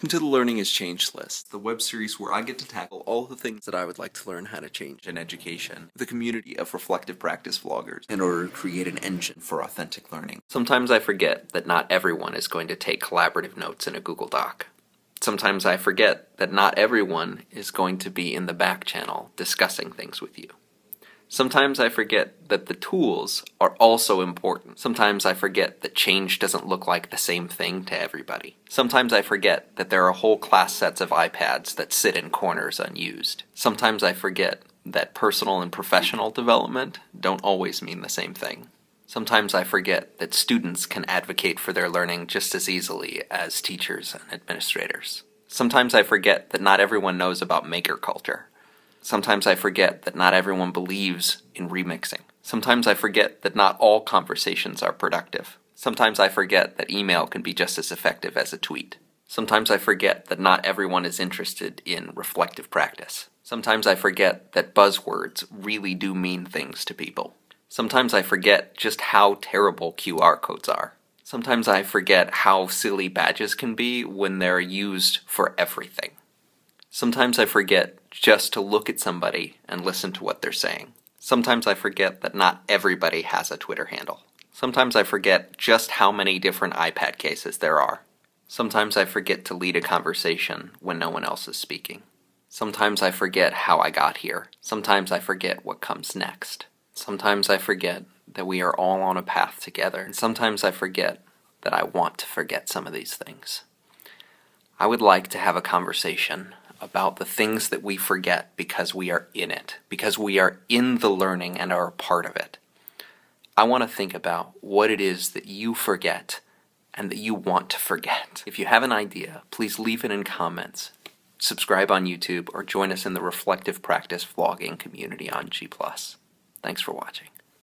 Welcome to the Learning Has Changed list, the web series where I get to tackle all the things that I would like to learn how to change in education, with a community of reflective practice vloggers, in order to create an engine for authentic learning. Sometimes I forget that not everyone is going to take collaborative notes in a Google Doc. Sometimes I forget that not everyone is going to be in the back channel discussing things with you. Sometimes I forget that the tools are also important. Sometimes I forget that change doesn't look like the same thing to everybody. Sometimes I forget that there are whole class sets of iPads that sit in corners unused. Sometimes I forget that personal and professional development don't always mean the same thing. Sometimes I forget that students can advocate for their learning just as easily as teachers and administrators. Sometimes I forget that not everyone knows about maker culture. Sometimes I forget that not everyone believes in remixing. Sometimes I forget that not all conversations are productive. Sometimes I forget that email can be just as effective as a tweet. Sometimes I forget that not everyone is interested in reflective practice. Sometimes I forget that buzzwords really do mean things to people. Sometimes I forget just how terrible QR codes are. Sometimes I forget how silly badges can be when they're used for everything. Sometimes I forget just to look at somebody and listen to what they're saying. Sometimes I forget that not everybody has a Twitter handle. Sometimes I forget just how many different iPad cases there are. Sometimes I forget to lead a conversation when no one else is speaking. Sometimes I forget how I got here. Sometimes I forget what comes next. Sometimes I forget that we are all on a path together. And sometimes I forget that I want to forget some of these things. I would like to have a conversation about the things that we forget because we are in it, because we are in the learning and are a part of it. I want to think about what it is that you forget and that you want to forget. If you have an idea, please leave it in comments, subscribe on YouTube, or join us in the Reflective Practice vlogging community on G+. Thanks for watching.